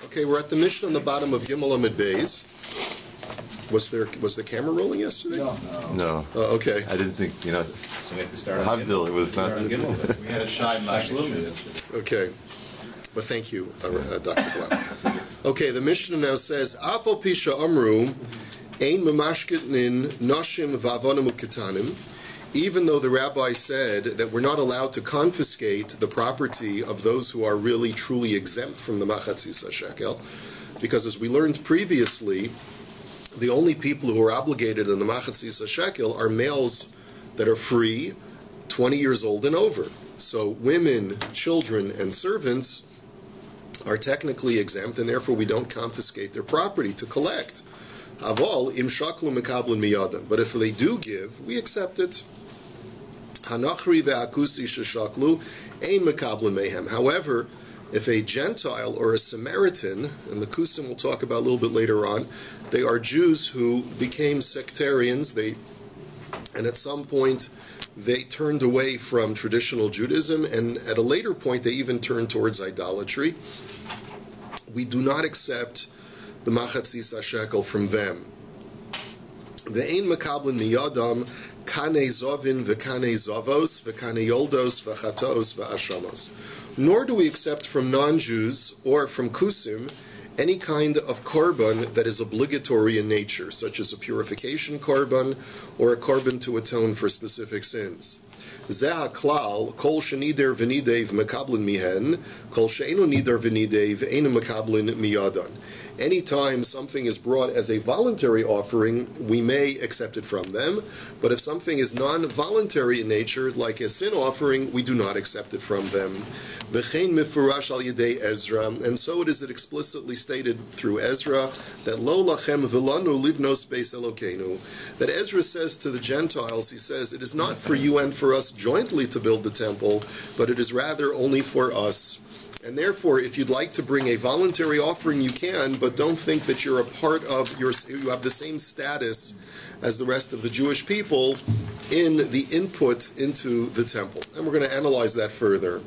Okay, we're at the Mishnah on the bottom of Gimel Amid Beis. Was the camera rolling yesterday? No. Okay. I didn't think, So we have to start on Havdil, it was not. We had a shy yesterday. Okay. But thank you, Dr. Blau. Okay, the Mishnah now says, Afal Pisha Amru, Ein Mamashkitnin Noshim Vavonim Uketanim. Even though the rabbi said that we're not allowed to confiscate the property of those who are really truly exempt from the machatzis shekel, because as we learned previously, the only people who are obligated in the machatzis shekel are males that are free, 20 years old and over. So women, children, and servants are technically exempt, and therefore we don't confiscate their property to collect. Aval im shaklu mekablin miyadan. But if they do give, we accept it. Hanachri ve'akusi sheshaklu ein mekablin mehem. However, if a Gentile or a Samaritan, and the Kusim we'll talk about a little bit later on, they are Jews who became sectarians, and at some point they turned away from traditional Judaism, and at a later point they even turned towards idolatry. We do not accept the machatzis shekel from them. Ve'ein mekablin miyadam kane zovin v'kane zavos v'kane yoldos v'chatos v'ashamos. Nor do we accept from non-Jews or from kusim any kind of korban that is obligatory in nature, such as a purification korban or a korban to atone for specific sins. Zeh klal kol shenider v'nidev mekablin mihen, kol she'enu nider v'nidev einu mekablin miyadan. Anytime something is brought as a voluntary offering, we may accept it from them. But if something is non-voluntary in nature, like a sin offering, we do not accept it from them. V'chein mifurash al yedei Ezra, and so it is explicitly stated through Ezra that lo lachem v'lanu livnos beis Elokeinu. That Ezra says to the Gentiles, he says, it is not for you and for us jointly to build the temple, but it is rather only for us. And therefore, if you'd like to bring a voluntary offering, you can, but don't think that you're a part of you have the same status as the rest of the Jewish people in the input into the temple. And we're going to analyze that further.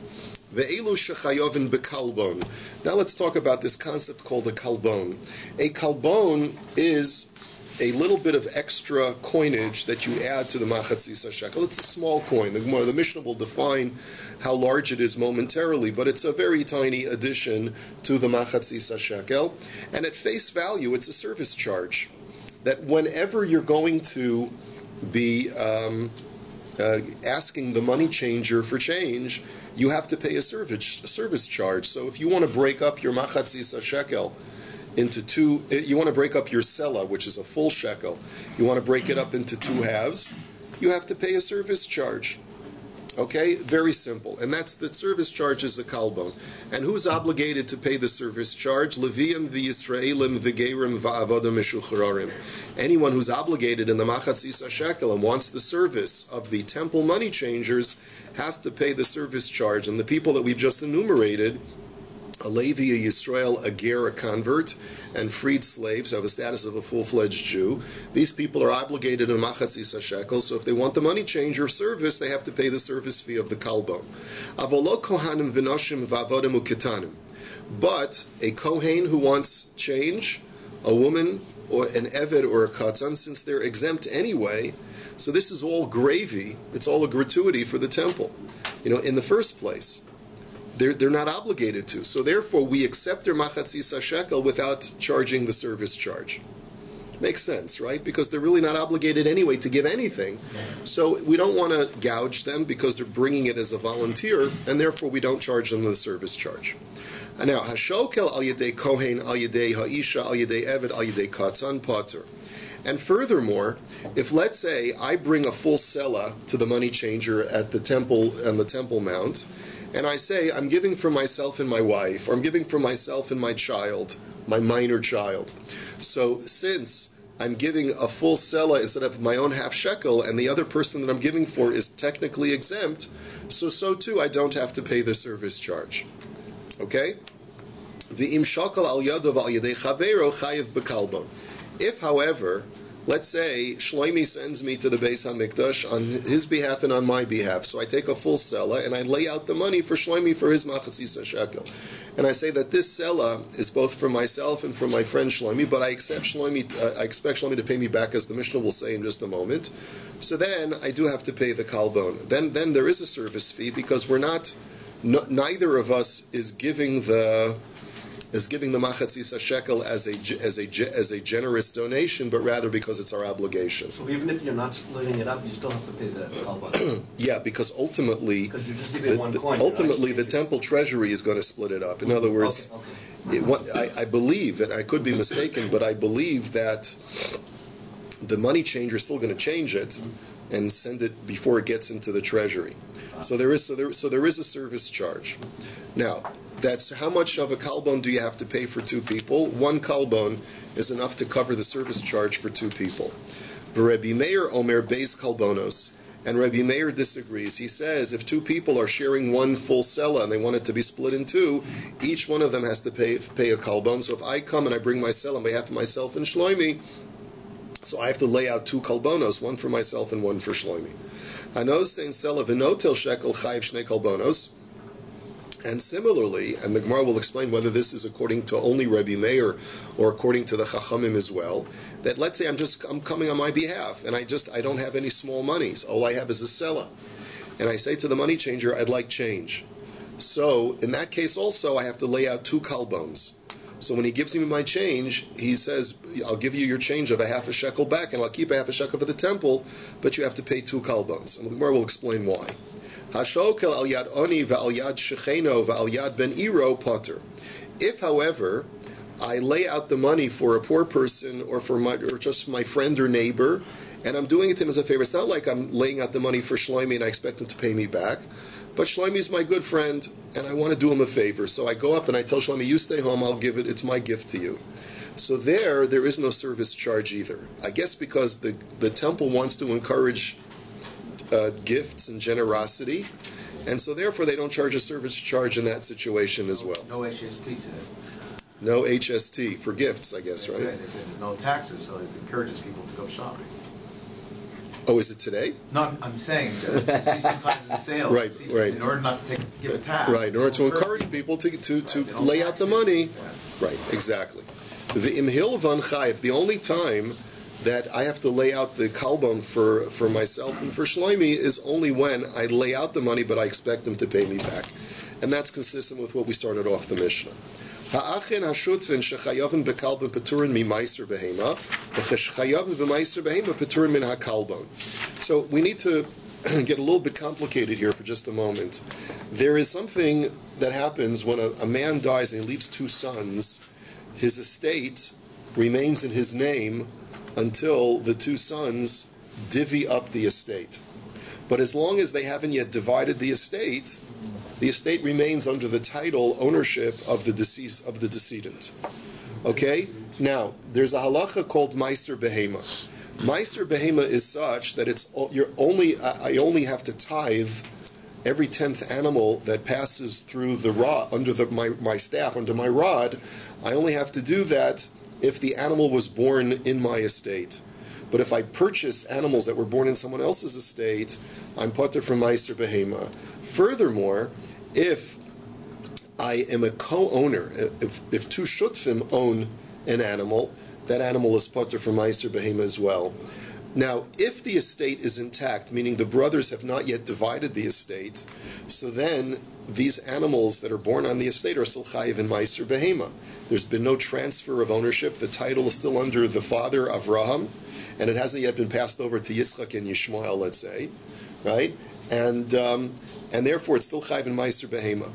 Ve'elu shechayovin bekalbon. Now let's talk about this concept called a kalbon. A kalbon is a little bit of extra coinage that you add to the machatzis shekel. It's a small coin. The Mishnah will define how large it is momentarily, but it's a very tiny addition to the machatzis shekel. And at face value, it's a service charge. That whenever you're going to be asking the money changer for change, you have to pay a service charge. So if you want to break up your machatzis shekel into two, you want to break up your sela, which is a full shekel, you want to break it up into two halves, you have to pay a service charge. Okay? Very simple. And that's the service charge is a kalbon. And who's obligated to pay the service charge? Leviim v'Yisraelim v'Gerim v'Avodim mishuchrarim. Anyone who's obligated in the machatzis shekel and wants the service of the temple money changers has to pay the service charge. And the people that we've just enumerated, a Levi, a Yisrael, a ger, a convert, and freed slaves who have a status of a full-fledged Jew. These people are obligated in machatzis shekel, so if they want the money changer service, they have to pay the service fee of the kalbon. Avolo kohanim v'noshim v'avodim uketanim. But a kohen who wants change, a woman, or an eved or a katan, since they're exempt anyway, so this is all gravy, it's all a gratuity for the temple. In the first place. They're not obligated to. So therefore, we accept their machatzis shekel without charging the service charge. Makes sense, right? Because they're really not obligated anyway to give anything. So we don't want to gouge them because they're bringing it as a volunteer, and therefore we don't charge them the service charge. And now, hashokel al yedei kohen al yedei ha'isha al yedei eved al yedei katan pater. And furthermore, if let's say I bring a full sela to the money changer at the temple and the Temple Mount, and I say, I'm giving for myself and my wife, or I'm giving for myself and my child, my minor child. So since I'm giving a full sela instead of my own half shekel, and the other person that I'm giving for is technically exempt, so too I don't have to pay the service charge. Okay? V'im shakal al yadav al yadei chavero chayev bekalbon. If, however, let's say Shlomi sends me to the Beis HaMikdash on his behalf and on my behalf. So I take a full sela and I lay out the money for Shlomi for his machatzis shekel. And I say that this sela is both for myself and for my friend Shlomi, but I expect Shlomi to pay me back, as the Mishnah will say in just a moment. So then I do have to pay the kalbon. Then there is a service fee, because neither of us is giving the machatzis shekel as a generous donation, but rather because it's our obligation. So even if you're not splitting it up, you still have to pay the kalbon. Yeah, because ultimately, because you're just giving one coin. Ultimately, the temple treasury is going to split it up. In other words, I believe, and I could be mistaken, but I believe that the money changer is still going to change it and send it before it gets into the treasury. So there is a service charge. Now, that's how much of a kalbon do you have to pay for two people? One kalbon is enough to cover the service charge for two people. Rabbi Meir omer beis kalbonos, and Rabbi Meir disagrees. He says if two people are sharing one full sela and they want it to be split in two, each one of them has to pay a kalbon. So if I come and I bring my sela on behalf of myself and Shlomi, so I have to lay out two kalbonos, one for myself and one for Shlomi. Hanos sein sela v'notel shekel chayiv shnei kalbonos. And similarly, and the Gemara will explain whether this is according to only Rabbi Meir or according to the Chachamim as well, that let's say I'm coming on my behalf and I don't have any small monies. All I have is a sela. And I say to the money changer, I'd like change. So in that case also I have to lay out two kalbons. So when he gives me my change, he says, I'll give you your change of a half a shekel back, and I'll keep a half a shekel for the temple, but you have to pay two kalbons. And the Gemara will explain why. Hashokel al yad oni va'al yad shecheno va'al yad ben iro potter. If, however, I lay out the money for a poor person or just my friend or neighbor, and I'm doing it to him as a favor, it's not like I'm laying out the money for Shlomi and I expect him to pay me back. But Shlomi is my good friend, and I want to do him a favor. So I go up and I tell Shlomi, you stay home, I'll give it, it's my gift to you. So there is no service charge either. I guess because the temple wants to encourage gifts and generosity, and so therefore they don't charge a service charge in that situation as well. No HST today. No HST for gifts, I guess, right? They say there's no taxes, so it encourages people to go shopping. Oh, is it today? No, I'm saying that you see sometimes in sales, Right. in order not to give a tax. Right, in order to encourage people to lay out the money. Yeah. Right, exactly. The imhil van chayv, the only time that I have to lay out the kalbon for myself and for Shlomi is only when I lay out the money, but I expect them to pay me back. And that's consistent with what we started off the Mishnah. Ha'achin ha'shutvin shechayavin bekalbon peturin mi meiser behema, v'cheshchayavin b'meiser behema peturin min ha'kalbon. So we need to get a little bit complicated here for just a moment. There is something that happens when a man dies and he leaves two sons. His estate remains in his name until the two sons divvy up the estate. But as long as they haven't yet divided the estate remains under the title ownership of the decedent. Okay? Now, there's a halacha called Meiser Behema. Meiser Behema is such that I only have to tithe every 10th animal that passes through the rod, under my staff, under my rod. I only have to do that if the animal was born in my estate. But if I purchase animals that were born in someone else's estate, I'm pater from Meiser Behema. Furthermore, if I am a co-owner, if two shutfim own an animal, that animal is pater from Meiser Behema as well. Now, if the estate is intact, meaning the brothers have not yet divided the estate, so then these animals that are born on the estate are still chayiv in Meiser Behema. There's been no transfer of ownership. The title is still under the father, Avraham, and it hasn't yet been passed over to Yitzchak and Yishmael, let's say, right? And therefore it's still chayiv in Meiser Behema.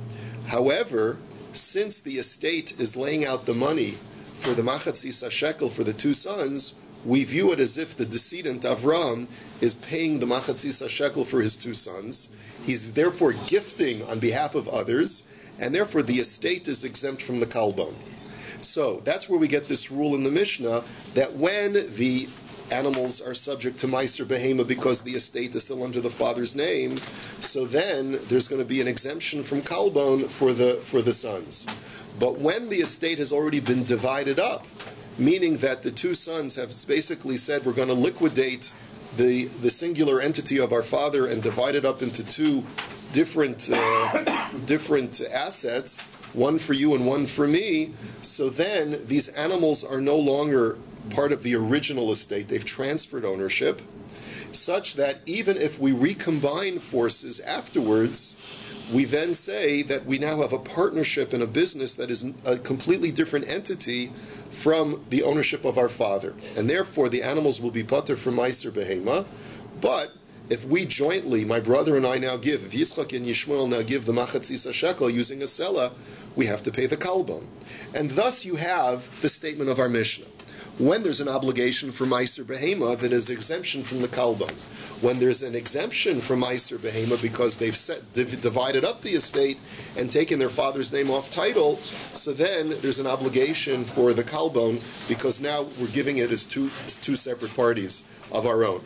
However, since the estate is laying out the money for the machatzis shekel for the two sons, we view it as if the decedent Avraham is paying the machatzis shekel for his two sons. He's therefore gifting on behalf of others, and therefore the estate is exempt from the kalbon. So that's where we get this rule in the Mishnah that when the animals are subject to Meiser Behema because the estate is still under the father's name, so then there's going to be an exemption from kalbon for the sons. But when the estate has already been divided up, meaning that the two sons have basically said we're going to liquidate the singular entity of our father and divide it up into two different assets, one for you and one for me. So then these animals are no longer part of the original estate. They've transferred ownership, such that even if we recombine forces afterwards, we then say that we now have a partnership in a business that is a completely different entity from the ownership of our father. And therefore the animals will be pater from Meiser Behema. But if we jointly, my brother and I now give, if Yitzchak and Yishmael now give the machatzis shekel using a sela, we have to pay the kalbon. And thus you have the statement of our Mishnah. When there's an obligation for Meiser Behema, then there's exemption from the kalbon. When there's an exemption from Meiser Behema because they've divided up the estate and taken their father's name off title, so then there's an obligation for the kalbon because now we're giving it as two separate parties of our own.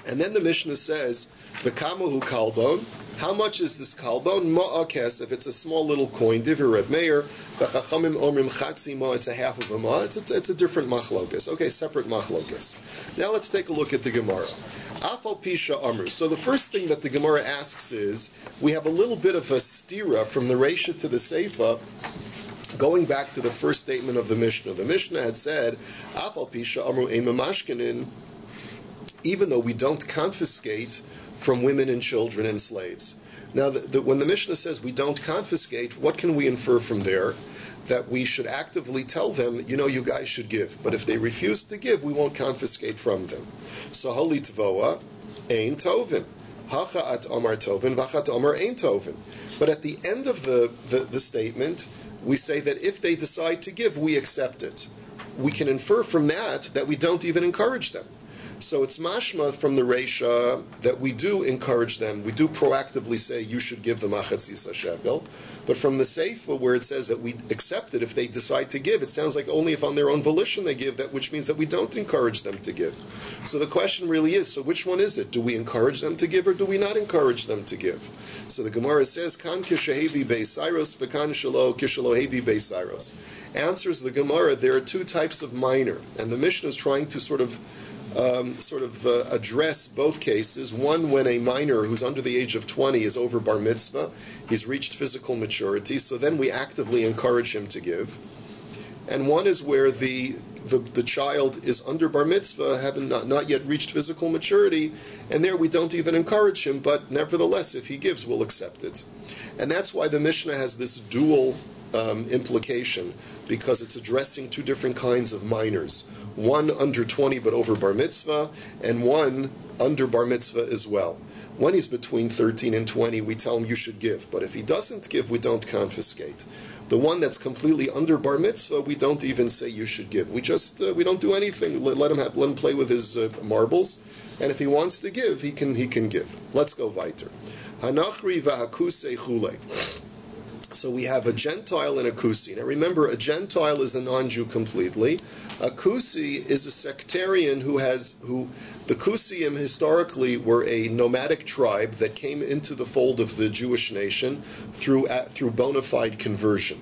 And then the Mishnah says, the kamahu kalbon, how much is this kalbon? Ma'akes, if it's a small little coin, Divrei Reb Meir, the chachamim omrim chatzi ma, it's a half of a ma, it's a different machlokas. Okay, separate machlokas. Now let's take a look at the Gemara. Afal pisha amru. So the first thing that the Gemara asks is, we have a little bit of a stira from the Reisha to the Seifa, going back to the first statement of the Mishnah. The Mishnah had said, Afal pisha amru ein mamashkenin, even though we don't confiscate from women and children and slaves. Now, when the Mishnah says we don't confiscate, what can we infer from there? That we should actively tell them, you guys should give. But if they refuse to give, we won't confiscate from them. So, holi tvoa, ein tovin. Hacha at omar tovin, vachat omar ein tovin. But at the end of the statement, we say that if they decide to give, we accept it. We can infer from that we don't even encourage them. So it's mashma from the Reisha that we do encourage them. We do proactively say you should give them machatzis shekel. But from the Seifa where it says that we accept it if they decide to give, it sounds like only if on their own volition they give, that which means that we don't encourage them to give. So the question really is, so which one is it? Do we encourage them to give or do we not encourage them to give? So the Gemara says, Kan kishahevi beisairos, v'kan shalo kishalohevi beisairos. Answers the Gemara, there are two types of minor. And the Mishnah is trying to sort of address both cases. One, when a minor who's under the age of 20 is over bar mitzvah, he's reached physical maturity, so then we actively encourage him to give. And one is where the child is under bar mitzvah, having not yet reached physical maturity, and there we don't even encourage him, but nevertheless, if he gives, we'll accept it. And that's why the Mishnah has this dual implication, because it's addressing two different kinds of minors. One under 20 but over bar mitzvah, and one under bar mitzvah as well. When he's between 13 and 20, we tell him you should give. But if he doesn't give, we don't confiscate. The one that's completely under bar mitzvah, we don't even say you should give. We just we don't do anything. Let him play with his marbles, and if he wants to give, he can give. Let's go weiter. Hanachri v'hakusei chulei. So we have a Gentile and a Kusi. Now remember, a Gentile is a non-Jew completely. A Kusi is a sectarian who the Kusiim historically were a nomadic tribe that came into the fold of the Jewish nation through bona fide conversion.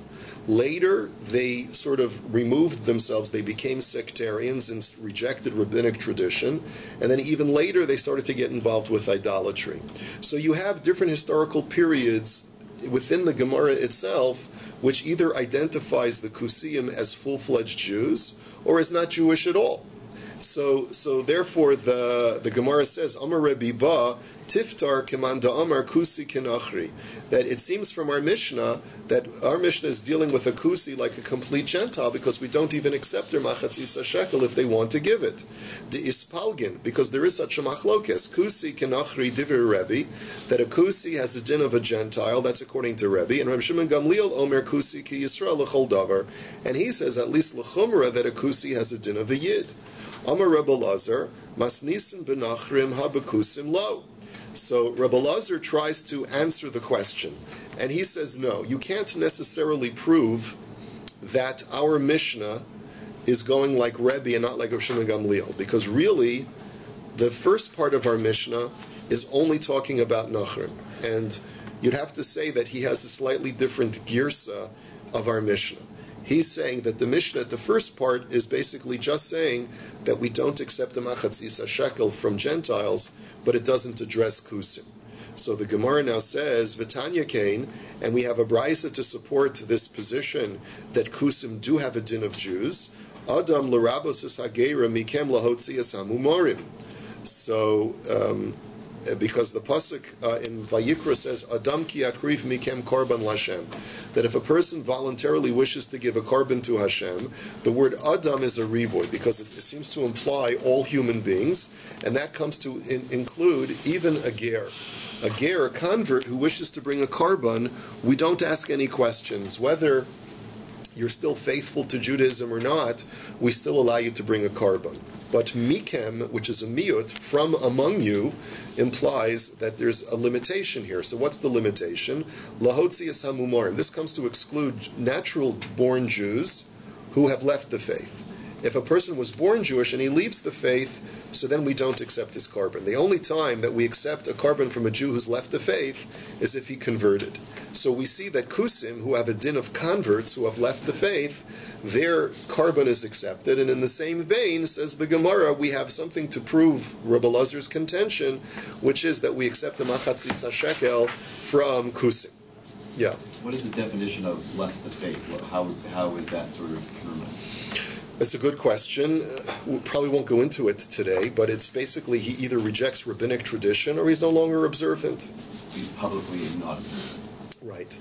Later, they sort of removed themselves. They became sectarians and rejected rabbinic tradition. And then even later, they started to get involved with idolatry. So you have different historical periods within the Gemara itself, which either identifies the Kusiim as full-fledged Jews or as not Jewish at all. So therefore, the Gemara says, Amar Rabbi Ba, Tiftar Kimanda Amar Kusi Kinachri. That it seems from our Mishnah that our Mishnah is dealing with a Kusi like a complete Gentile because we don't even accept their machatzis shekel if they want to give it. De Ispalgin, because there is such a machlokes. Kusi Kinachri Divrei Rabbi, that a Kusi has the din of a Gentile, that's according to Rabbi. And Rabbi Shimon Gamliel Omer Kusi Ki Yisrael L'chol Davar. And he says, at least L'chumra, that a Kusi has a din of a Yid. Amar Rebbe Lazar, Masnisin Benachrim Habakusim Lo. So Rebbe Lazar tries to answer the question, and he says, no, you can't necessarily prove that our Mishnah is going like Rebbe and not like Rav Shimon Gamliel, because really, the first part of our Mishnah is only talking about Nachrim, and you'd have to say that he has a slightly different girsa of our Mishnah. He's saying that the Mishnah at the first part is basically just saying that we don't accept a machatzis shekel from Gentiles, but it doesn't address kusim. So the Gemara now says, V'tanya Kain, and we have a brisa to support this position that kusim do have a din of Jews. Adam l'rabos es hagera mikem lahotzias hamumarim. So, because the pasuk in Vayikra says, Adam ki akriv mikem korban l'Hashem, that if a person voluntarily wishes to give a korban to Hashem, the word Adam is a riboy, because it seems to imply all human beings, and that comes to include even a ger. A ger, a convert who wishes to bring a korban, we don't ask any questions. Whether you're still faithful to Judaism or not, we still allow you to bring a korban. But mikem, which is a miyut, from among you, implies that there's a limitation here. So what's the limitation? Lahotzias hamumarim. This comes to exclude natural-born Jews who have left the faith. If a person was born Jewish and he leaves the faith, so then we don't accept his korban. The only time that we accept a korban from a Jew who's left the faith is if he converted. So we see that kusim, who have a din of converts who have left the faith, their korban is accepted. And in the same vein, says the Gemara, we have something to prove Rabbi Lazar's contention, which is that we accept the machatzis shekel from kusim. Yeah. What is the definition of left the faith? How is that sort of determined? That's a good question. We probably won't go into it today, but it's basically he either rejects rabbinic tradition or he's no longer observant. He's publicly not observant. Right.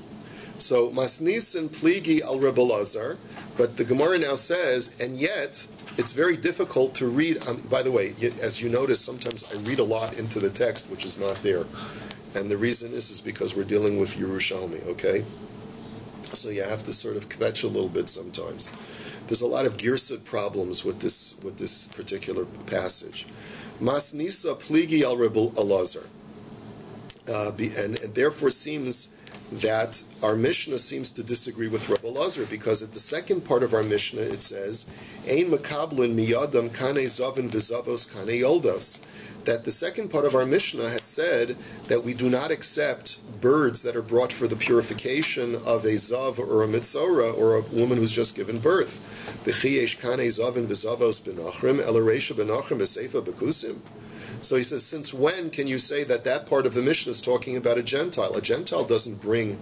So, Masnis and Pligi al Rabbi Lazar, but the Gemara now says, and yet it's very difficult to read. By the way, as you notice, sometimes I read a lot into the text, which is not there. And the reason is because we're dealing with Yerushalmi, okay? So you have to sort of kvetch a little bit sometimes. There's a lot of girsut problems with this particular passage. Masnisa pligi al Rabbi Elazar, and therefore seems that our Mishnah seems to disagree with Rabbi Elazar, because at the second part of our Mishnah it says, Ein makablin miyadam kane zavin v'zavos kane yoldos. That the second part of our Mishnah had said that we do not accept birds that are brought for the purification of a zav or a mitzora or a woman who's just given birth. So he says, since when can you say that that part of the Mishnah is talking about a Gentile? A Gentile doesn't bring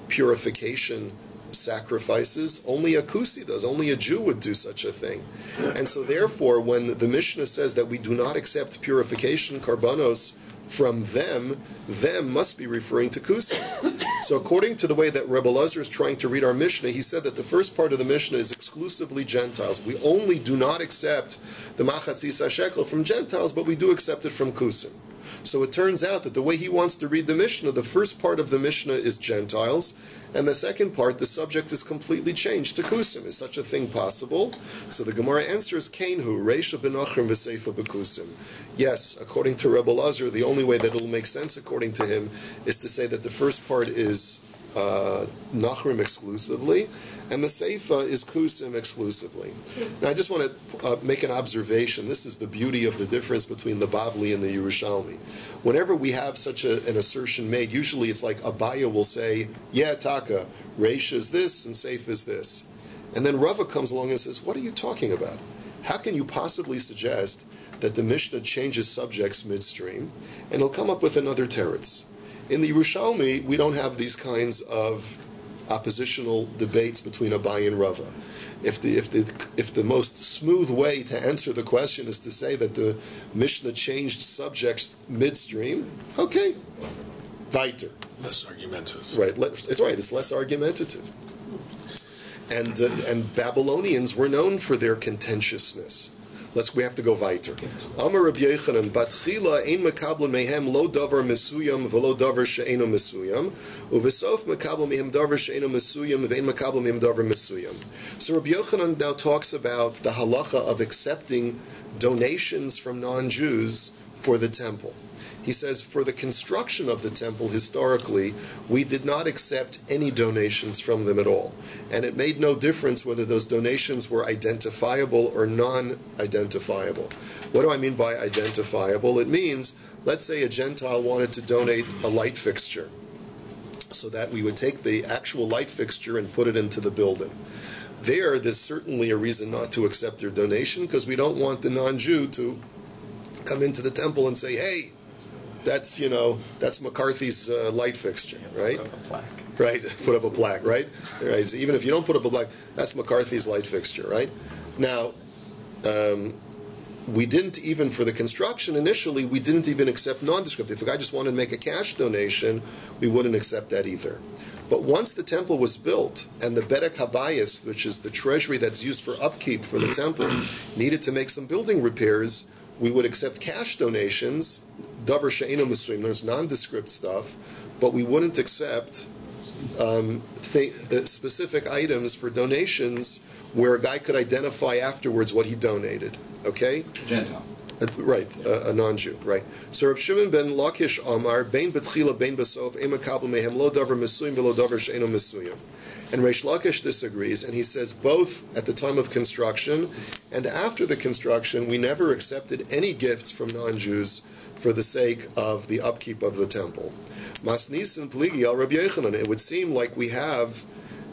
purification sacrifices. Only a Kusi does. Only a Jew would do such a thing. And so therefore, when the Mishnah says that we do not accept purification karbanos from them must be referring to Kusi. So according to the way that Rebbe Lazar is trying to read our Mishnah, he said that the first part of the Mishnah is exclusively Gentiles. We only do not accept the machatzis shekel from Gentiles, but we do accept it from Kusim. So it turns out that the way he wants to read the Mishnah, the first part of the Mishnah is Gentiles, and the second part, the subject is completely changed to Kusim. Is such a thing possible? So the Gemara answers, Kainhu, Reisha Menachem v'Seifa b'Kusim. Yes, according to Rebbe Lazar, the only way that it will make sense, according to him, is to say that the first part is Nachrim exclusively, and the Seifa is Kusim exclusively. Now, I just want to make an observation. This is the beauty of the difference between the Bavli and the Yerushalmi. Whenever we have such an assertion made, usually it's like Abaya will say, yeah, Taka, Reish is this and Seifa is this. And then Rava comes along and says, what are you talking about? How can you possibly suggest that the Mishnah changes subjects midstream? And he'll come up with another teretz. In the Yerushalmi, we don't have these kinds of oppositional debates between Abai and Rava. If the most smooth way to answer the question is to say that the Mishnah changed subjects midstream, okay, weiter. Less argumentative. Right, it's right. It's less argumentative. And Babylonians were known for their contentiousness. We have to go weiter. Amar Rabbi Yochanan, Batchila ein mekablen mehem lo davar mesuyam v'lo davar she'eno mesuyam, uvesof mekablen mehem davar she'eno mesuyam v'ein mekablen mehem davar mesuyam. So Rabbi Yochanan now talks about the halacha of accepting donations from non-Jews for the temple. He says, for the construction of the temple, historically, we did not accept any donations from them at all. And it made no difference whether those donations were identifiable or non-identifiable. What do I mean by identifiable? It means, let's say a Gentile wanted to donate a light fixture, so that we would take the actual light fixture and put it into the building. there's certainly a reason not to accept their donation, because we don't want the non-Jew to come into the temple and say, hey, that's McCarthy's light fixture, right? Put up a plaque. Right, put up a plaque, right? Right. So even if you don't put up a plaque, that's McCarthy's light fixture, right? Now, we didn't even, for the construction initially, we didn't even accept nondescript. If a guy just wanted to make a cash donation, we wouldn't accept that either. But once the temple was built and the Bedek Habayis, which is the treasury that's used for upkeep for the temple, needed to make some building repairs, we would accept cash donations, davar she'eino mesuyim, there's nondescript stuff, but we wouldn't accept specific items for donations where a guy could identify afterwards what he donated. Okay? Gentile. Right, a non-Jew, right. So Reb Shimon ben Lakish Amar, bein betchila, bein basof, ema kabel mehem, lo davar mesuyim, velo davar she'eino mesuyim. And Reish Lakish disagrees, and he says both at the time of construction and after the construction, we never accepted any gifts from non-Jews for the sake of the upkeep of the temple. Masnis and Pligi al Rabbi Yochanan. It would seem like we have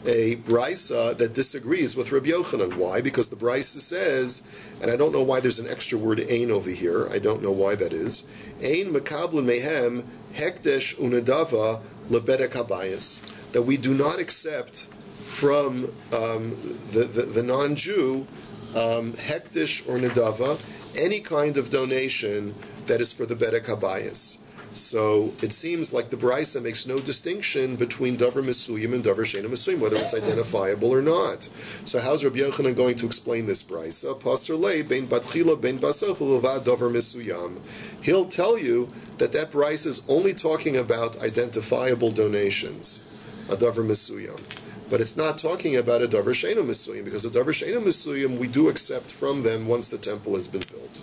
a brisa that disagrees with Rabbi Yochanan. Why? Because the brisa says, and I don't know why there's an extra word ein over here. I don't know why that is. Ein mekablin mehem hekdesh unadava lebedek habayis. That we do not accept from the non-Jew hekdesh or nadava any kind of donation that is for the bedek habayis. So it seems like the Brisa makes no distinction between davar mesuyim and davar she'eino mesuyim, whether it's identifiable or not. So how's Rabbi Yochanan going to explain this Brisa? Pastor lei bein batchila bein basof ulevad davar mesuyam. He'll tell you that Brisa is only talking about identifiable donations, a davar mesuyam. But it's not talking about a davar she'eino mesuyim, because a davar she'eino mesuyim we do accept from them once the temple has been built.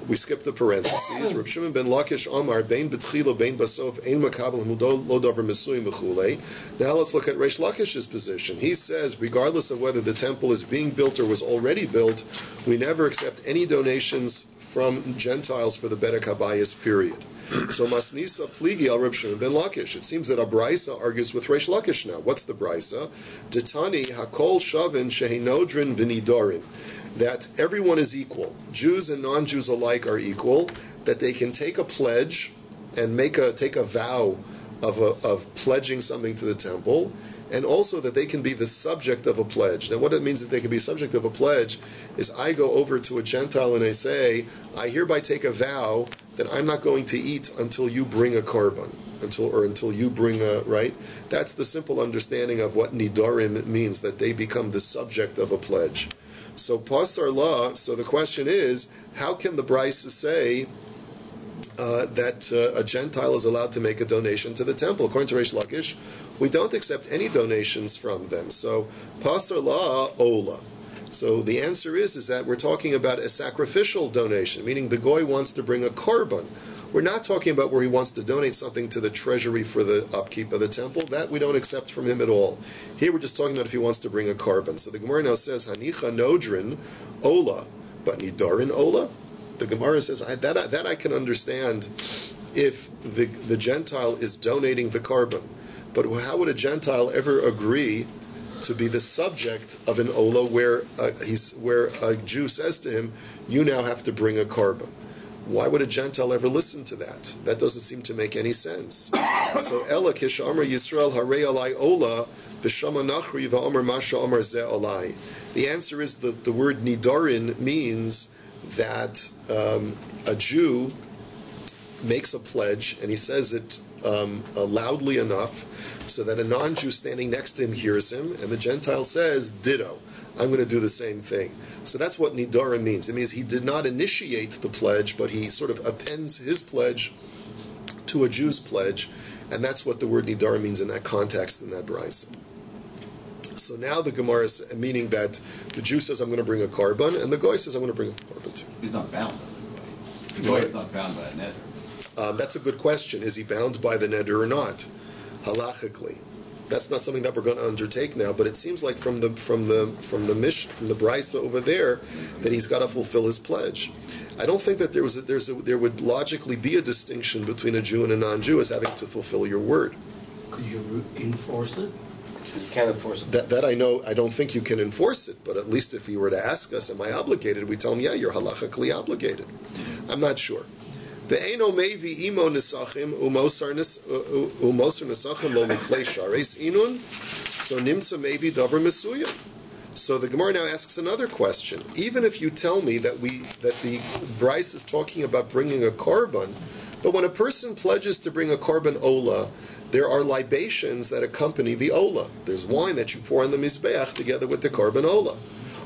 We skip the parentheses. Reb Shimon ben Lakish Amar bein betchila bein basof ein makabel lo davar mesuyim v'chulei. Now let's look at Reish Lakish's position. He says, regardless of whether the temple is being built or was already built, we never accept any donations from Gentiles for the Bedek Habayis period. So Masnisa Pligi al Reb Shimon ben Lakish. It seems that a Brisa argues with Reish Lakish now. What's the Brisa? Detani hakol shavin shehinodrin v'nidorin. That everyone is equal. Jews and non-Jews alike are equal. That they can take a pledge and take a vow of pledging something to the temple, and also that they can be the subject of a pledge. Now, what it means that they can be subject of a pledge is I go over to a Gentile and I say, I hereby take a vow that I'm not going to eat until you bring a korban, until you bring a, right? That's the simple understanding of what nidarim means, that they become the subject of a pledge. So pasar la. So the question is, how can the Brisa say that a Gentile is allowed to make a donation to the temple? According to Reish Lakish, we don't accept any donations from them. So pasar la ola. So the answer is that we're talking about a sacrificial donation, meaning the goy wants to bring a korban. We're not talking about where he wants to donate something to the treasury for the upkeep of the temple. That we don't accept from him at all. Here we're just talking about if he wants to bring a korban. So the Gemara now says, Hanicha nodrin ola, but nidarin ola? The Gemara says, that I can understand if the Gentile is donating the korban. But how would a Gentile ever agree to be the subject of an ola where a Jew says to him, you now have to bring a korban? Why would a Gentile ever listen to that? That doesn't seem to make any sense. So Ela kish Amar Yisrael Harei Alai Ola v'Shama Nachri v'Amar Masha Amar Ze Alai. The answer is that the word nidarin means that a Jew makes a pledge and he says it loudly enough so that a non-Jew standing next to him hears him, and the Gentile says, ditto, I'm going to do the same thing. So that's what nidarim means. It means he did not initiate the pledge, but he sort of appends his pledge to a Jew's pledge, and that's what the word nidarim means in that context, in that brisa. So now the Gemara is meaning that the Jew says, I'm going to bring a korban, and the goy says, I'm going to bring a korban too. He's not bound by the goy. The goy is not bound by a neder. That's a good question. Is he bound by the neder or not? Halachically. That's not something that we're going to undertake now, but it seems like from the brisa over there that he's got to fulfill his pledge. I don't think that there would logically be a distinction between a Jew and a non-Jew as having to fulfill your word. Could you enforce it? You can't enforce it. That I know, I don't think you can enforce it, but at least if he were to ask us, am I obligated? We tell him, yeah, you're halachically obligated. I'm not sure. Ve'eno mevi imo nesachim umosar nesachim lo lichlei shares inun, so nimtza mevi davar mesuyam. So the Gemara now asks another question. Even if you tell me that the Bryce is talking about bringing a korban, but when a person pledges to bring a korban ola, there are libations that accompany the ola. There's wine that you pour on the mizbeach together with the korban ola.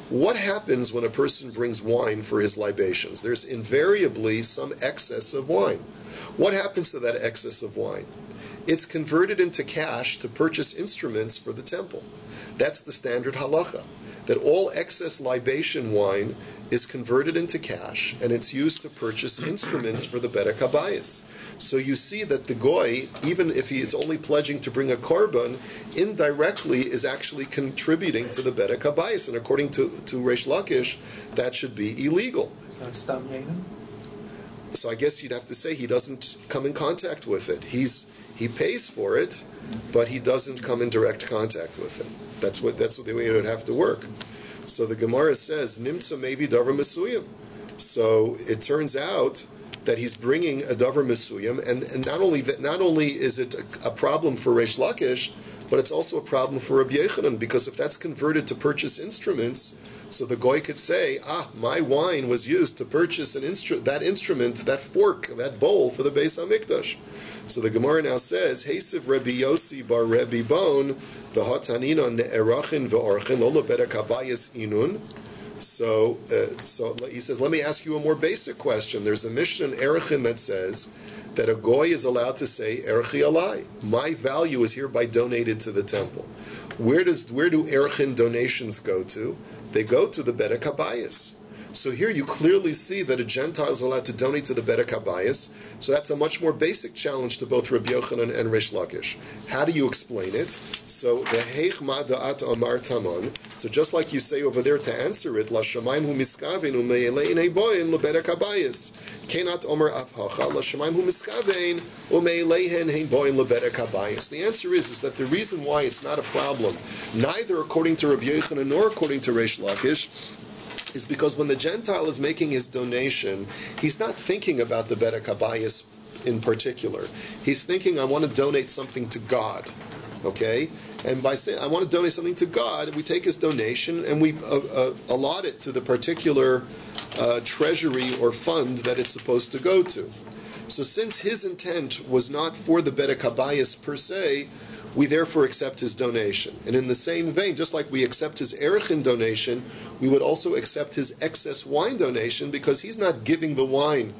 What happens when a person brings wine for his libations? There's invariably some excess of wine. What happens to that excess of wine? It's converted into cash to purchase instruments for the temple. That's the standard halacha, that all excess libation wine is converted into cash, and it's used to purchase instruments for the Bedek HaBayis. So you see that the goy, even if he is only pledging to bring a korban, indirectly is actually contributing to the Bedek HaBayis, and according to Reish Lakish, that should be illegal. So I guess you'd have to say he doesn't come in contact with it. He pays for it, but he doesn't come in direct contact with it. That's the way it would have to work. So the Gemara says, Nimtza mevi davar mesuyim. So it turns out that he's bringing a davar mesuyim, and not only is it a problem for Reish Lakish, but it's also a problem for Rabbi Yochanan, because if that's converted to purchase instruments, so the goy could say, my wine was used to purchase that instrument, that fork, that bowl for the Beis HaMikdash. So the Gemara now says, Heisiv Rabbi Yossi bar Rabbi Bon, the Hatanina ne'erachin ve'orchin, lo lebedek habayis inun. So he says, let me ask you a more basic question. There's a Mishnah in Erechin that says that a goy is allowed to say, Erechi alai, my value is hereby donated to the temple. Where do Erechin donations go to? They go to the Bedek HaBayis. So here you clearly see that a Gentile is allowed to donate to the Bedek HaBayis. So that's a much more basic challenge to both Rabbi Yochanan and Reish Lakish. How do you explain it? So the Heich Ma Da'at Amar Taman. So just like you say over there to answer it, La Shamayim Hu Miskavein Ume'elein Eiboyin LeBedek HaBayis. Kenat Omer Afhacha La Shamayim Hu Miskavein Ume'eleihen Heiboyin LeBedek HaBayis. The answer is that the reason why it's not a problem, neither according to Rabbi Yochanan nor according to Reish Lakish, is because when the Gentile is making his donation, he's not thinking about the Bedek HaBayis in particular. He's thinking, I want to donate something to God. Okay? And by saying, I want to donate something to God, we take his donation and we allot it to the particular treasury or fund that it's supposed to go to. So since his intent was not for the Bedek HaBayis per se, we therefore accept his donation. And in the same vein, just like we accept his Erechin donation, we would also accept his excess wine donation, because he's not giving the wine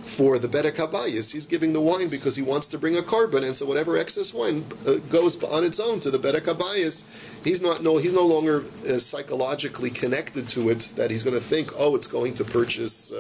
for the Bedek HaBayis. He's giving the wine because he wants to bring a korban, and so whatever excess wine goes on its own to the Bedek HaBayis, he's no longer psychologically connected to it, that he's going to think, it's going to purchase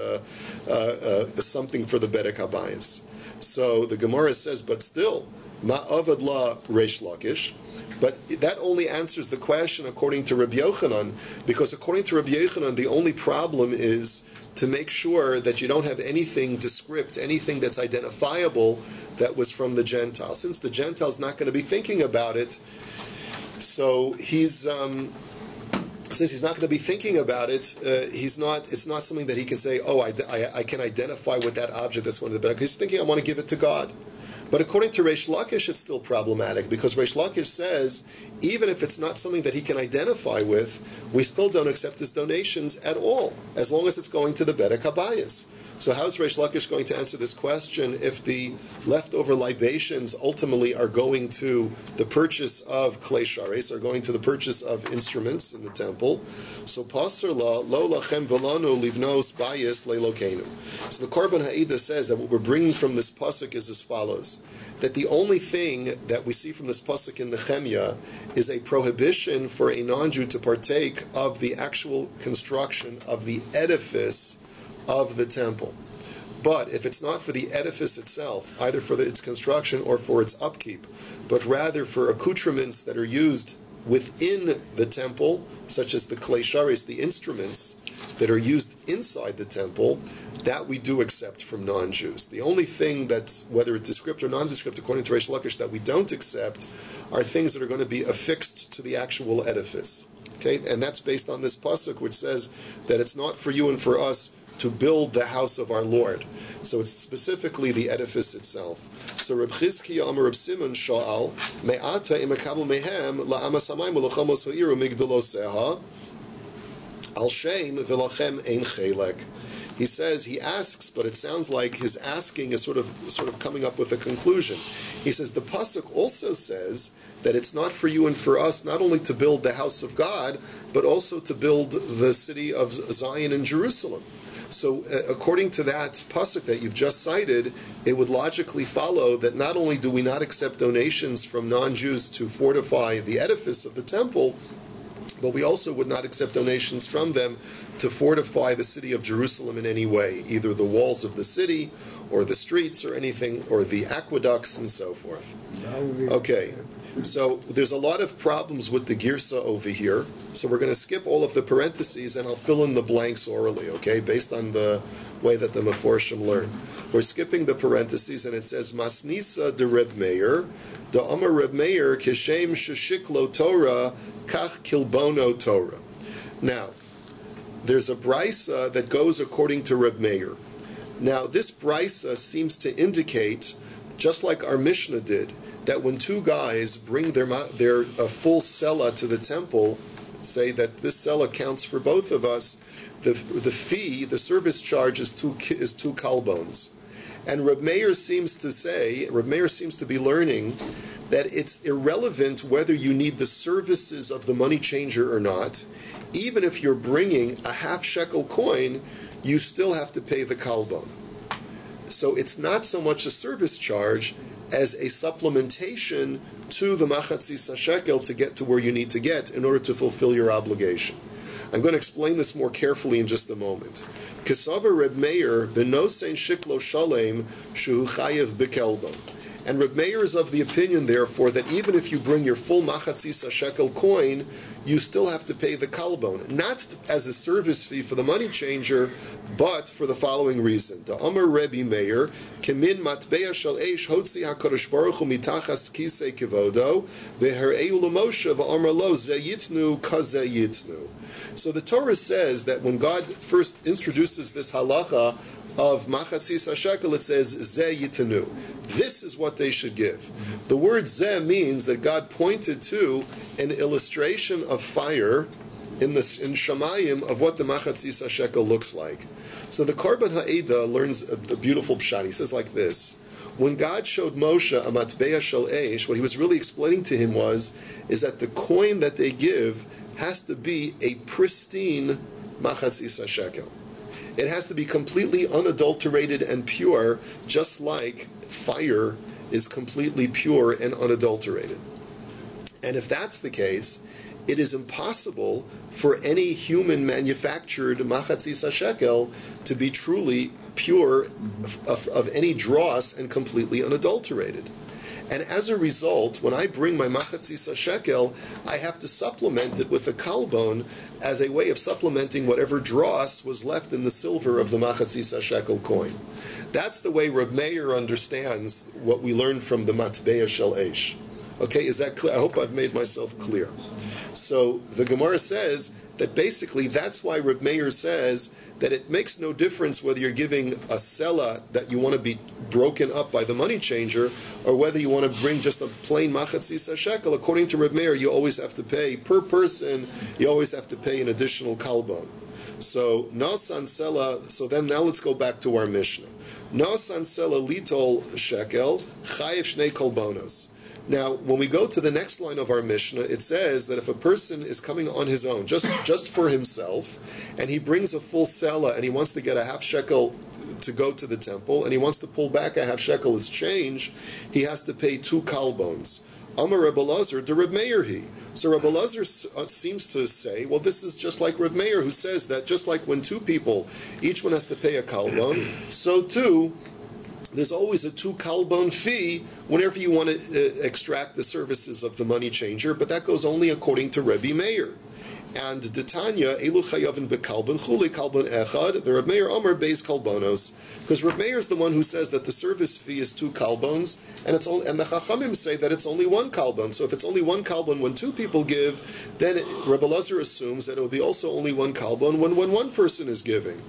something for the Bedek HaBayis. So the Gemara says, but still, Ma'avad la Reish Lakish, but that only answers the question according to Rabbi Yochanan, because according to Rabbi Yochanan, the only problem is to make sure that you don't have anything descript, anything that's identifiable that was from the Gentile. Since the Gentile's not going to be thinking about it, so since he's not going to be thinking about it, it's not something that he can say, I can identify with that object that's one of the better. He's thinking, I want to give it to God. But according to Reish Lakish, it's still problematic, because Reish Lakish says, even if it's not something that he can identify with, we still don't accept his donations at all, as long as it's going to the Bedek HaBayis. So how's Reish Lakish going to answer this question if the leftover libations ultimately are going to the purchase of klei shares, are going to the purchase of instruments in the temple? So pasur la lo lachem velanu livnos bayis leilokenu. So the Korban Ha'ida says that what we're bringing from this pasuk is as follows: that the only thing that we see from this pasuk in Nehemiah is a prohibition for a non-Jew to partake of the actual construction of the edifice of the temple. But if it's not for the edifice itself, either for its construction or for its upkeep, but rather for accoutrements that are used within the temple, such as the klei shares, the instruments that are used inside the temple, that we do accept from non-Jews. The only thing that's, whether it's descript or nondescript, according to Reish Lakish, that we don't accept are things that are going to be affixed to the actual edifice. Okay, and that's based on this pasuk, which says that it's not for you and for us to build the house of our Lord. So it's specifically the edifice itself. So Reb Chizkiya Amar Reb Simon Sha'al Me'ata Imekabel Mehem La'amas Hamayim V'Lochamos Ha'iru Migdaloseha Al Shem V'Lachem Ein Chelek. He says, he asks, but it sounds like his asking is sort of coming up with a conclusion. He says, the pasuk also says that it's not for you and for us not only to build the house of God, but also to build the city of Zion and Jerusalem. So according to that pasuk that you've just cited, it would logically follow that not only do we not accept donations from non-Jews to fortify the edifice of the temple, but we also would not accept donations from them to fortify the city of Jerusalem in any way, either the walls of the city or the streets or anything, or the aqueducts and so forth. Okay, so there's a lot of problems with the girsa over here, so we're going to skip all of the parentheses and I'll fill in the blanks orally, okay, based on the way that the Meforshim learn. We're skipping the parentheses and it says, Masnisa de Reb Meir, de Amar Reb Meir, Kishem Sheshiklo Torah, Kach Kilbono Torah. Now, there's a brisa that goes according to Reb Meir. Now, this brisa seems to indicate, just like our Mishnah did, that when two guys bring their full sela to the temple, say that this sela counts for both of us, the fee, the service charge is two kalbones. And Reb Meir seems to be learning that it's irrelevant whether you need the services of the money changer or not. Even if you're bringing a half shekel coin, you still have to pay the kalbon. So it's not so much a service charge as a supplementation to the machatzis shekel to get to where you need to get in order to fulfill your obligation. I'm going to explain this more carefully in just a moment. Kesava Reb Meir benosein shiklo shalem shehu chayev bekelbon. And Reb Meir is of the opinion, therefore, that even if you bring your full machatzis shekel coin, you still have to pay the kalbon, not as a service fee for the money changer, but for the following reason: the Amar Rebbe Meir kemin matbeya shel eish hotzi hakadosh baruch hu mitachas kisei kivodo vehereu l'Moshe v'amar lo zeyitnu kazeyitnu. So the Torah says that when God first introduces this halacha of machatzis shekel, it says zeh yitanu. This is what they should give. The word zeh means that God pointed to an illustration of fire in Shamayim of what the machatzis shekel looks like. So the Korban Ha'eda learns a beautiful pshat. He says like this: when God showed Moshe a matbeya shel eish, what he was really explaining to him is that the coin that they give has to be a pristine machatzis shekel. It has to be completely unadulterated and pure, just like fire is completely pure and unadulterated. And if that's the case, it is impossible for any human manufactured machatzis shekel to be truly pure of any dross and completely unadulterated. And as a result, when I bring my machatzis shekel, I have to supplement it with a kalbon as a way of supplementing whatever dross was left in the silver of the machatzis shekel coin. That's the way Reb Meir understands what we learned from the matbeya shel eish. Okay, is that clear? I hope I've made myself clear. So the Gemara says that basically that's why Reb Meir says that it makes no difference whether you're giving a sela that you want to be broken up by the money changer, or whether you want to bring just a plain machatzis shekel. According to Reb Meir, you always have to pay, per person, you always have to pay an additional kalbon. So, nasan sela, so then now let's go back to our Mishnah. Nasan sela litol shekel, chayev shnei kolbonos. Now, when we go to the next line of our Mishnah, it says that if a person is coming on his own, just for himself, and he brings a full sela and he wants to get a half shekel to go to the temple, and he wants to pull back a half shekel as change, he has to pay 2 kalbons. Amar Rebbe Lazar de Reb Meir he. So Rebbe Lazar seems to say, well, this is just like Reb Meir, who says that just like when 2 people, each one has to pay a kalbon, so too, there's always a 2 kalbon fee whenever you want to extract the services of the money changer, but that goes only according to Rebbe Meir. And Detanya, Elu Chayavin Bekalban, Chuli Kalban Echad, the Reb Meir Omer Beis Kalbonos. Because Reb Meir is the one who says that the service fee is 2 kalbons, and the Chachamim say that it's only 1 kalbon. So if it's only 1 kalbon when 2 people give, then Reb Elazar assumes that it will be also only 1 kalbon when 1 person is giving.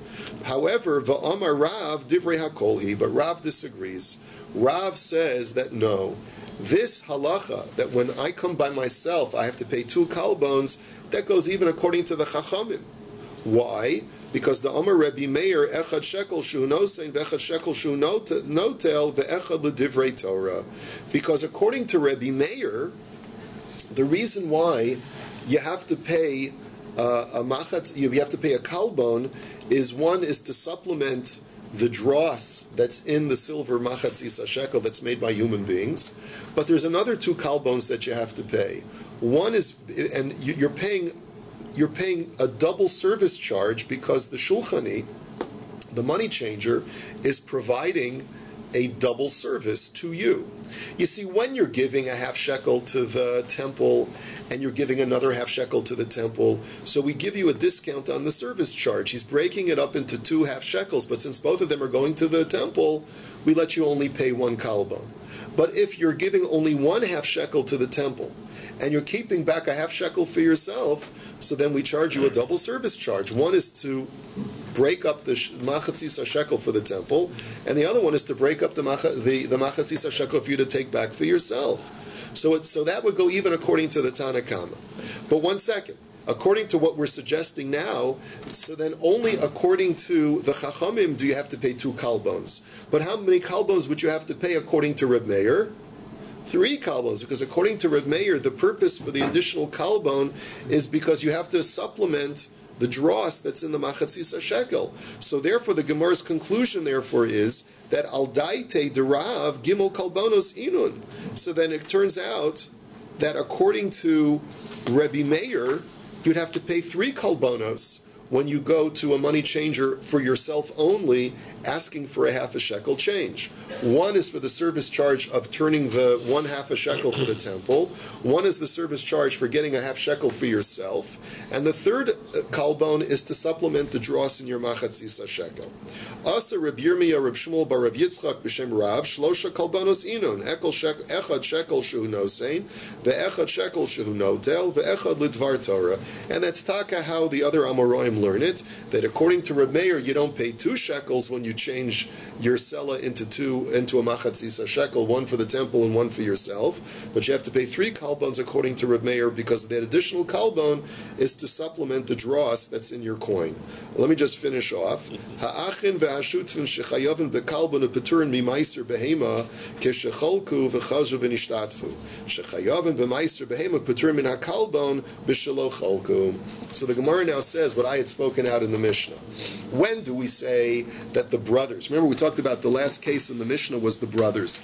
However, Va'amar Rav Divrei HaKolhi, but Rav disagrees. Rav says that no, this halacha, that when I come by myself I have to pay 2 kalbons, that goes even according to the Chachamim. Why? Because the Amar Rebbe Meir, Echad shekel shu nosein, ve'echad shekel shu notel, ve'echad l'divrei Torah. Because according to Rebbe Meir, the reason why you have to pay you have to pay a kalbon is, one is to supplement the dross that's in the silver machatzis shekel that's made by human beings, but there's another 2 kalbons that you have to pay. One is, and you're paying a double service charge because the shulchani, the money changer, is providing a double service to you. You see, when you're giving a half shekel to the temple and you're giving another half shekel to the temple, so we give you a discount on the service charge. He's breaking it up into 2 half shekels, but since both of them are going to the temple, we let you only pay 1 kalbon. But if you're giving only 1 half shekel to the temple and you're keeping back a half shekel for yourself, so then we charge you a double service charge. One is to break up the machatzis shekel for the temple, and the other one is to break up the machatzis shekel for you to take back for yourself. So that would go even according to the Tana Kama. But one second. According to what we're suggesting now, so then only according to the Chachamim do you have to pay 2 kalbons. But how many kalbons would you have to pay according to Reb Meir? 3 kalbons, because according to Reb Meir, the purpose for the additional kalbon is because you have to supplement the dross that's in the machatzis shekel. So therefore, the Gemara's conclusion therefore is that al daite derav gimel kalbonos inun. So then it turns out that according to Rebbe Meir, you'd have to pay 3 kalbonos when you go to a money changer for yourself only, asking for a half a shekel change. One is for the service charge of turning the 1 half a shekel for the temple. One is the service charge for getting a half shekel for yourself. And the third kalbon is to supplement the dross in your machatzis shekel. Asa Reb Yirmiyah Reb Shmuel bar Rav Yitzchak b'shem Rav shlosha kalbonos inun echad shekel shehu nosein ve'echad shekel shehu notel ve'echad lidvar Torah. And that's taka how the other Amoraim learn it, that according to Reb Meir, you don't pay 2 shekels when you change your sela into a machatzis shekel, 1 for the temple and 1 for yourself, but you have to pay 3 kalbons according to Reb Meir, because that additional kalbon is to supplement the dross that's in your coin. Let me just finish off. Ha'achin ve'ashutvin shechayavin bekalbon u'peturin mimaiser behema keshecholku v'chazu v'nishtatfu shechayavin b'maiser behema peturin min ha'kalbon b'shelo cholku. So the Gemara now says what I had spoken out in the Mishnah. When do we say that the brothers, remember we talked about the last case in the Mishnah was the brothers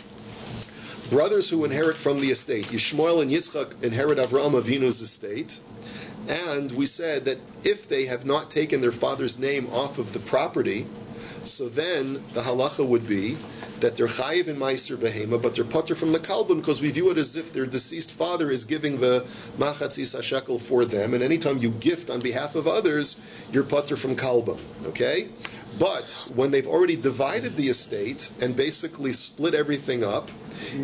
who inherit from the estate. Yishmael and Yitzchak inherit Avraham Avinu's estate, and we said that if they have not taken their father's name off of the property, so then the halacha would be that they're chayiv in meiser behema, but they're patur from the kalbon, because we view it as if their deceased father is giving the machatzis shekel for them, and anytime you gift on behalf of others, you're patur from kalbon. Okay? But when they've already divided the estate and basically split everything up,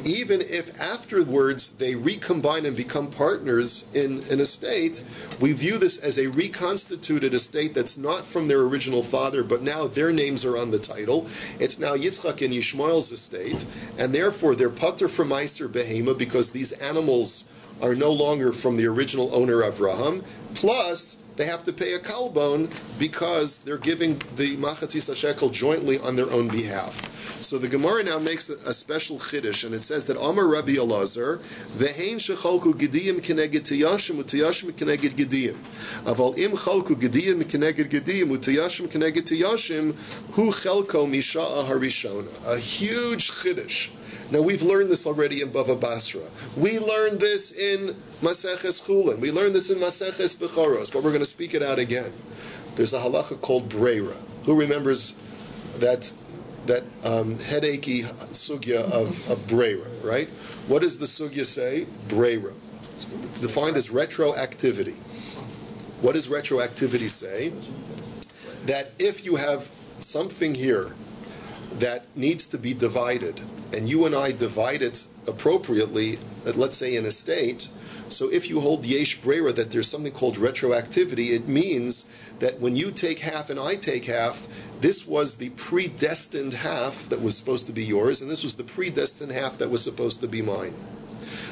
even if afterwards they recombine and become partners in an estate, we view this as a reconstituted estate that's not from their original father, but now their names are on the title. It's now Yitzchak and Yishmael's estate, and therefore they're patur from meiser behema, because these animals are no longer from the original owner Avraham, plus they have to pay a kalbon because they're giving the machatzis shekel jointly on their own behalf. So the Gemara now makes a special chiddush, and it says that Amar Rabbi Elazar, v'hein shecholku gediyim keneged tiyashim utiyashim keneged gediyim. Aval im cholku gediyim keneged gediyim utiyashim keneged tiyashim hu chelko misha'a harishona. A huge chiddush. Now we've learned this already in Bava Basra. We learned this in Maseches Chulin. We learned this in Maseches Bechoros, but we're going to speak it out again. There's a halacha called breira. Who remembers that headachy sugya of breira, right? What does the sugya say? Breira. It's defined as retroactivity. What does retroactivity say? That if you have something here that needs to be divided, and you and I divide it appropriately, let's say in a state, so if you hold yesh brera that there's something called retroactivity, it means that when you take half and I take half, this was the predestined half that was supposed to be yours, and this was the predestined half that was supposed to be mine.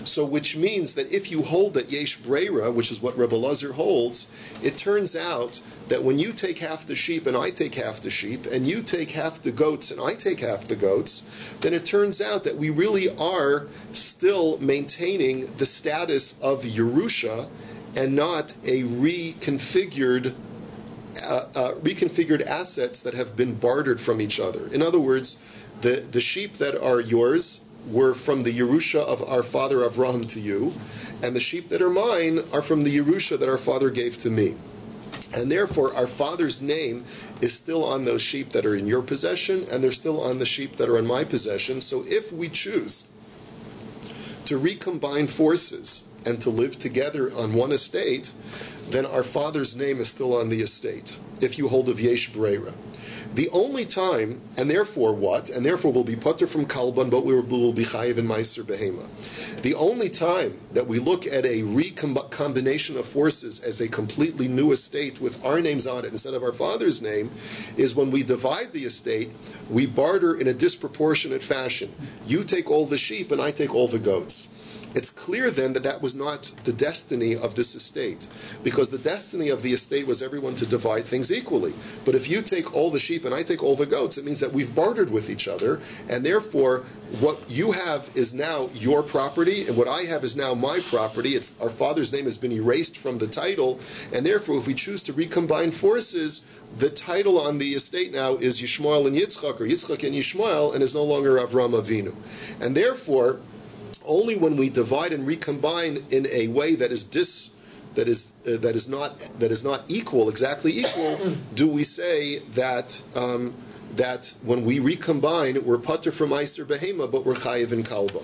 So which means that if you hold that yesh brera, which is what Rebbe Lazar holds, it turns out that when you take half the sheep and I take half the sheep, and you take half the goats and I take half the goats, then it turns out that we really are still maintaining the status of Yerusha and not a reconfigured assets that have been bartered from each other. In other words, the sheep that are yours were from the Yerusha of our father Avraham to you, and the sheep that are mine are from the Yerusha that our father gave to me. And therefore, our father's name is still on those sheep that are in your possession, and they're still on the sheep that are in my possession. So if we choose to recombine forces and to live together on one estate, then our father's name is still on the estate, if you hold of yesh brera. The only time, and therefore what? And therefore we'll be putter from kalban, but we will be chayiv in meiser behema. The only time that we look at a recombination of forces as a completely new estate with our names on it instead of our father's name is when we divide the estate, we barter in a disproportionate fashion. You take all the sheep and I take all the goats. It's clear then that that was not the destiny of this estate, because the destiny of the estate was everyone to divide things equally. But if you take all the sheep and I take all the goats, it means that we've bartered with each other, and therefore what you have is now your property, and what I have is now my property. It's our father's name has been erased from the title, and therefore if we choose to recombine forces, the title on the estate now is Yishmael and Yitzchak, or Yitzchak and Yishmael, and is no longer Avram Avinu. And therefore, only when we divide and recombine in a way that is not exactly equal, do we say that that when we recombine, we're pater from Meiser Behema, but we're chayiv in kalba.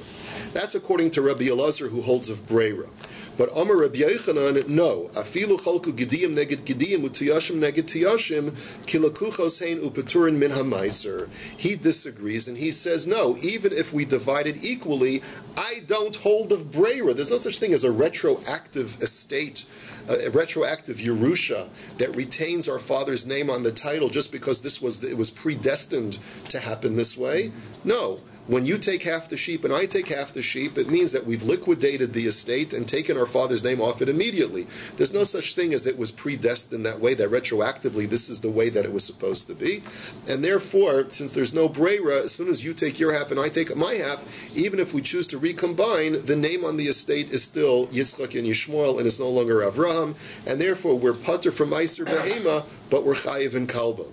That's according to Rabbi Elazar, who holds of brera. But Amar Rabbi Yochanan, no. Afilu chalku gediyim neged gediyim utiyashim neged tiyashim kilakuchos hein upeturin min hamaiser. He disagrees and he says, no, even if we divide it equally, I don't hold of brera. There's no such thing as a retroactive estate, a retroactive Yerusha that retains our father's name on the title just because it was predestined to happen this way. No. When you take half the sheep and I take half the sheep, it means that we've liquidated the estate and taken our father's name off it immediately. There's no such thing as it was predestined that way, that retroactively this is the way that it was supposed to be. And therefore, since there's no brera, as soon as you take your half and I take my half, even if we choose to recombine, the name on the estate is still Yitzchak and Yishmael and it's no longer Avraham, and therefore we're pater from Meiser Behema, but we're chayiv in kalba.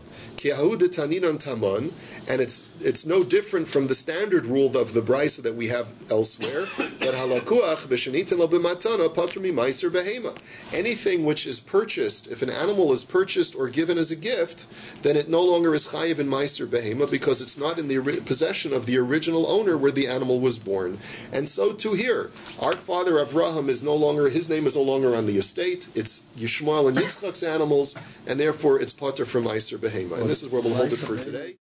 And it's no different from the standard rule of the brisa that we have elsewhere, that halakuach b'shenitin lo b'matana patur mimaiser behema. Anything which is purchased, if an animal is purchased or given as a gift, then it no longer is chayiv in meiser behema because it's not in the possession of the original owner where the animal was born. And so too here, our father Avraham is no longer, his name is no longer on the estate. It's Yishmael and Yitzchak's animals, and therefore it's patur from meiser behema. And this is where we'll hold it for today.